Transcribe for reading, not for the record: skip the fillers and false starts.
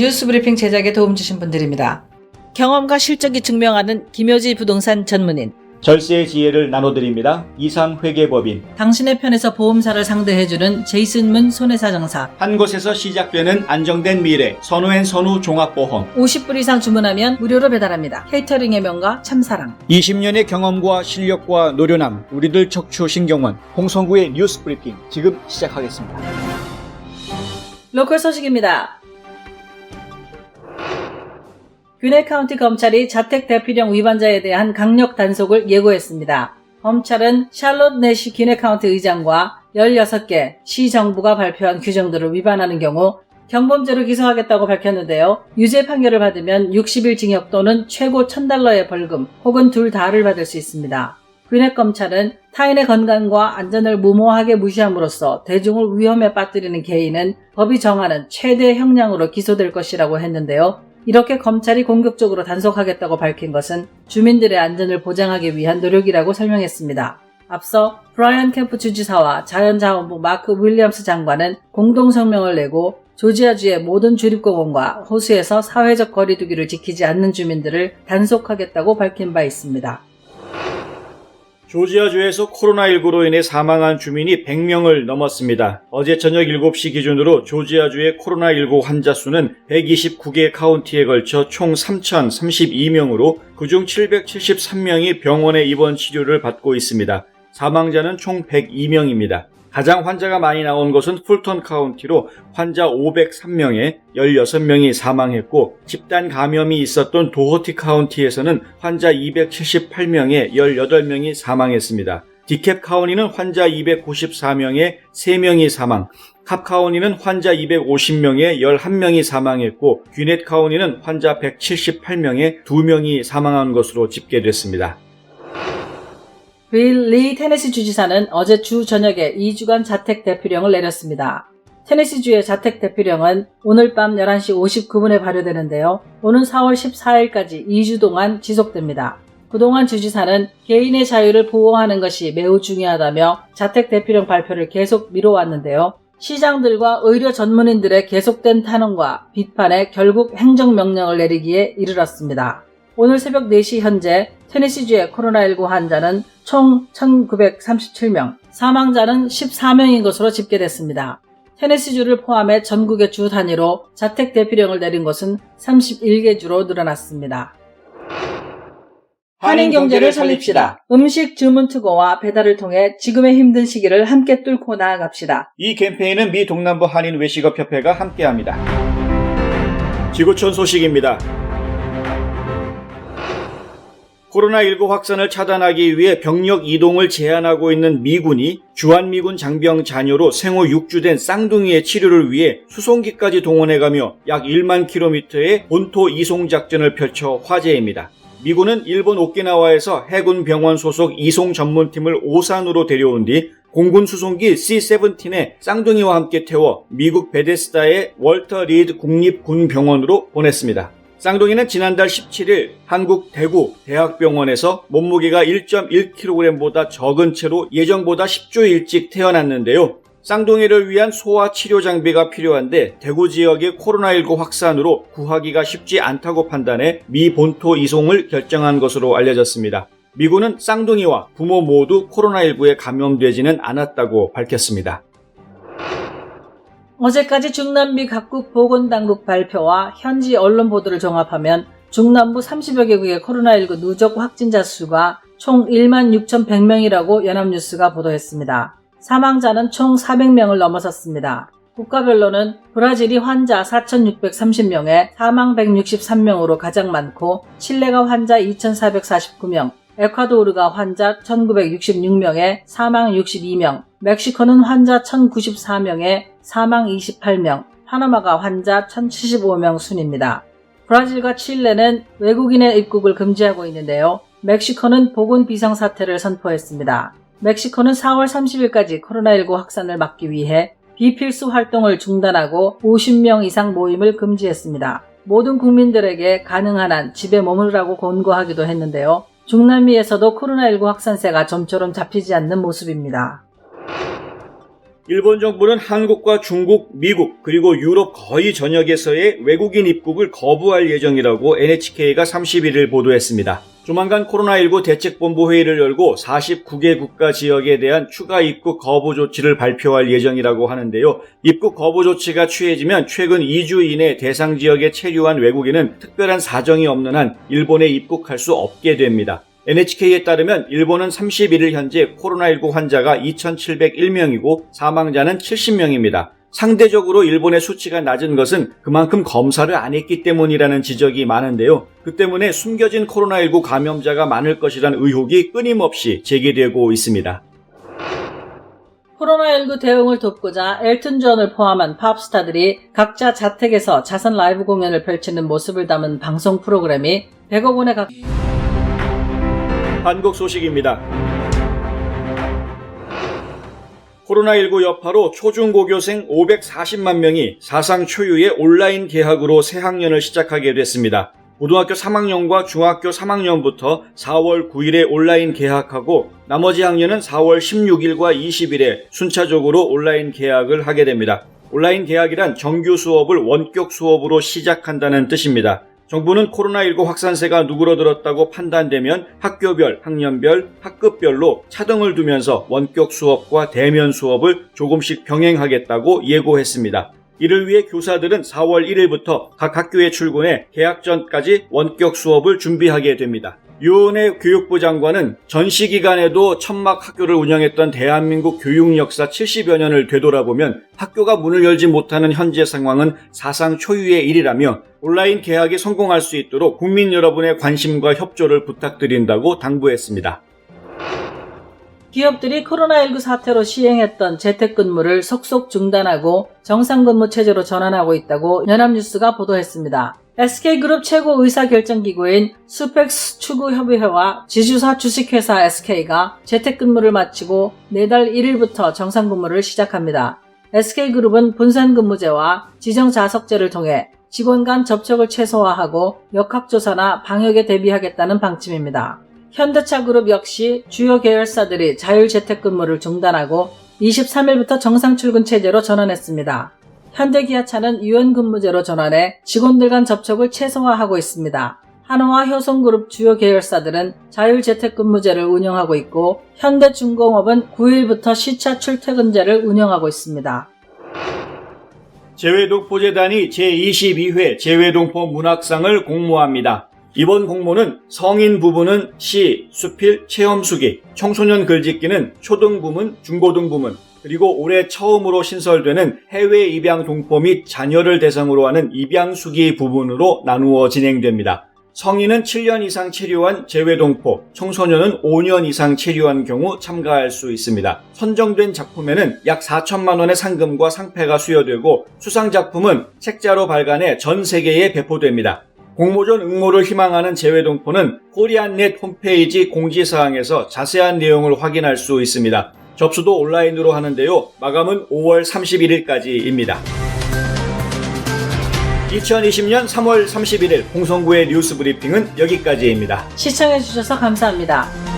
뉴스브리핑 제작에 도움 주신 분들입니다. 경험과 실적이 증명하는 김효지 부동산 전문인, 절세의 지혜를 나눠드립니다. 이상회계법인, 당신의 편에서 보험사를 상대해주는 제이슨문 손해사정사, 한 곳에서 시작되는 안정된 미래 선우앤선우 종합보험, 50불 이상 주문하면 무료로 배달합니다. 케이터링의 명가 참사랑, 20년의 경험과 실력과 노련함 우리들 척추신경원, 홍성구의 뉴스브리핑 지금 시작하겠습니다. 로컬 소식입니다. 귀넷 카운티 검찰이 자택 대피령 위반자에 대한 강력 단속을 예고했습니다. 검찰은 샬롯 내시 귀넷 카운티 의장과 16개 시정부가 발표한 규정들을 위반하는 경우 경범죄로 기소하겠다고 밝혔는데요. 유죄 판결을 받으면 60일 징역 또는 최고 $1,000의 벌금 혹은 둘 다를 받을 수 있습니다. 귀넷 검찰은 타인의 건강과 안전을 무모하게 무시함으로써 대중을 위험에 빠뜨리는 개인은 법이 정하는 최대 형량으로 기소될 것이라고 했는데요. 이렇게 검찰이 공격적으로 단속하겠다고 밝힌 것은 주민들의 안전을 보장하기 위한 노력이라고 설명했습니다. 앞서 브라이언 캠프 주지사와 자연자원부 마크 윌리엄스 장관은 공동성명을 내고 조지아주의 모든 주립공원과 호수에서 사회적 거리두기를 지키지 않는 주민들을 단속하겠다고 밝힌 바 있습니다. 조지아주에서 코로나19로 인해 사망한 주민이 100명을 넘었습니다. 어제 저녁 7시 기준으로 조지아주의 코로나19 환자 수는 129개 카운티에 걸쳐 총 3,032명으로 그중 773명이 병원에 입원 치료를 받고 있습니다. 사망자는 총 102명입니다. 가장 환자가 많이 나온 것은 풀턴 카운티로 환자 503명에 16명이 사망했고, 집단 감염이 있었던 도호티 카운티에서는 환자 278명에 18명이 사망했습니다. 디캡 카운티는 환자 294명에 3명이 사망, 캅 카운티는 환자 250명에 11명이 사망했고, 귀넷 카운티는 환자 178명에 2명이 사망한 것으로 집계됐습니다. 빌 리 테네시 주지사는 어제 주 저녁에 2주간 자택 대피령을 내렸습니다. 테네시주의 자택 대피령은 오늘 밤 11시 59분에 발효되는데요. 오는 4월 14일까지 2주 동안 지속됩니다. 그동안 주지사는 개인의 자유를 보호하는 것이 매우 중요하다며 자택 대피령 발표를 계속 미뤄왔는데요. 시장들과 의료 전문인들의 계속된 탄원과 비판에 결국 행정명령을 내리기에 이르렀습니다. 오늘 새벽 4시 현재 테네시주의 코로나19 환자는 총 1,937명, 사망자는 14명인 것으로 집계됐습니다. 테네시주를 포함해 전국의 주 단위로 자택 대피령을 내린 곳은 31개 주로 늘어났습니다. 한인 경제를 살립시다. 음식 주문 투고와 배달을 통해 지금의 힘든 시기를 함께 뚫고 나아갑시다. 이 캠페인은 미 동남부 한인 외식업협회가 함께합니다. 지구촌 소식입니다. 코로나19 확산을 차단하기 위해 병력 이동을 제한하고 있는 미군이 주한미군 장병 자녀로 생후 6주 된 쌍둥이의 치료를 위해 수송기까지 동원해가며 약 1만 킬로미터의 본토 이송 작전을 펼쳐 화제입니다. 미군은 일본 오키나와에서 해군 병원 소속 이송 전문팀을 오산으로 데려온 뒤 공군 수송기 C-17에 쌍둥이와 함께 태워 미국 베데스다의 월터 리드 국립군병원으로 보냈습니다. 쌍둥이는 지난달 17일 한국 대구 대학병원에서 몸무게가 1.1kg보다 적은 채로 예정보다 10주 일찍 태어났는데요. 쌍둥이를 위한 소아 치료 장비가 필요한데 대구 지역의 코로나19 확산으로 구하기가 쉽지 않다고 판단해 미 본토 이송을 결정한 것으로 알려졌습니다. 미군은 쌍둥이와 부모 모두 코로나19에 감염되지는 않았다고 밝혔습니다. 어제까지 중남미 각국 보건당국 발표와 현지 언론 보도를 종합하면 중남부 30여 개국의 코로나19 누적 확진자 수가 총 16,100명이라고 연합뉴스가 보도했습니다. 사망자는 총 400명을 넘어섰습니다. 국가별로는 브라질이 환자 4,630명에 사망 163명으로 가장 많고, 칠레가 환자 2,449명, 에콰도르가 환자 1,966명에 사망 62명, 멕시코는 환자 1,094명에 사망 28명, 파나마가 환자 1,075명 순입니다. 브라질과 칠레는 외국인의 입국을 금지하고 있는데요. 멕시코는 보건 비상사태를 선포했습니다. 멕시코는 4월 30일까지 코로나19 확산을 막기 위해 비필수 활동을 중단하고 50명 이상 모임을 금지했습니다. 모든 국민들에게 가능한 한 집에 머무르라고 권고하기도 했는데요. 중남미에서도 코로나19 확산세가 좀처럼 잡히지 않는 모습입니다. 일본 정부는 한국과 중국, 미국, 그리고 유럽 거의 전역에서의 외국인 입국을 거부할 예정이라고 NHK가 31일 보도했습니다. 조만간 코로나19 대책본부 회의를 열고 49개 국가 지역에 대한 추가 입국 거부 조치를 발표할 예정이라고 하는데요. 입국 거부 조치가 취해지면 최근 2주 이내 대상 지역에 체류한 외국인은 특별한 사정이 없는 한 일본에 입국할 수 없게 됩니다. NHK에 따르면 일본은 31일 현재 코로나19 환자가 2,701명이고 사망자는 70명입니다. 상대적으로 일본의 수치가 낮은 것은 그만큼 검사를 안 했기 때문이라는 지적이 많은데요. 그 때문에 숨겨진 코로나19 감염자가 많을 것이란 의혹이 끊임없이 제기되고 있습니다. 코로나19 대응을 돕고자 엘튼 존을 포함한 팝스타들이 각자 자택에서 자선 라이브 공연을 펼치는 모습을 담은 방송 프로그램이 100억 원에 한국 소식입니다. 코로나19 여파로 초중고교생 540만 명이 사상 초유의 온라인 개학으로 새학년을 시작하게 됐습니다. 고등학교 3학년과 중학교 3학년부터 4월 9일에 온라인 개학하고 나머지 학년은 4월 16일과 20일에 순차적으로 온라인 개학을 하게 됩니다. 온라인 개학이란 정규 수업을 원격 수업으로 시작한다는 뜻입니다. 정부는 코로나19 확산세가 누그러들었다고 판단되면 학교별, 학년별, 학급별로 차등을 두면서 원격 수업과 대면 수업을 조금씩 병행하겠다고 예고했습니다. 이를 위해 교사들은 4월 1일부터 각 학교에 출근해 개학 전까지 원격 수업을 준비하게 됩니다. 유은혜 교육부 장관은 전시 기간에도 천막 학교를 운영했던 대한민국 교육 역사 70여 년을 되돌아보면 학교가 문을 열지 못하는 현재 상황은 사상 초유의 일이라며 온라인 개학이 성공할 수 있도록 국민 여러분의 관심과 협조를 부탁드린다고 당부했습니다. 기업들이 코로나19 사태로 시행했던 재택근무를 속속 중단하고 정상근무 체제로 전환하고 있다고 연합뉴스가 보도했습니다. SK그룹 최고 의사결정기구인 스펙스 추구협의회와 지주사 주식회사 SK가 재택근무를 마치고 내달 1일부터 정상근무를 시작합니다. SK그룹은 분산근무제와 지정자석제를 통해 직원 간 접촉을 최소화하고 역학조사나 방역에 대비하겠다는 방침입니다. 현대차그룹 역시 주요 계열사들이 자율재택근무를 중단하고 23일부터 정상 출근 체제로 전환했습니다. 현대기아차는 유연근무제로 전환해 직원들 간 접촉을 최소화하고 있습니다. 한화와 효성그룹 주요 계열사들은 자율재택근무제를 운영하고 있고 현대중공업은 9일부터 시차 출퇴근제를 운영하고 있습니다. 재외동포재단이 제22회 재외동포 문학상을 공모합니다. 이번 공모는 성인 부문은 시, 수필, 체험수기, 청소년 글짓기는 초등 부문, 중고등 부문, 그리고 올해 처음으로 신설되는 해외 입양 동포 및 자녀를 대상으로 하는 입양수기 부분으로 나누어 진행됩니다. 성인은 7년 이상 체류한 재외동포, 청소년은 5년 이상 체류한 경우 참가할 수 있습니다. 선정된 작품에는 약 4천만 원의 상금과 상패가 수여되고 수상작품은 책자로 발간해 전 세계에 배포됩니다. 공모전 응모를 희망하는 재외동포는 코리안넷 홈페이지 공지사항에서 자세한 내용을 확인할 수 있습니다. 접수도 온라인으로 하는데요. 마감은 5월 31일까지입니다. 2020년 3월 31일 홍성구의 뉴스 브리핑은 여기까지입니다. 시청해주셔서 감사합니다.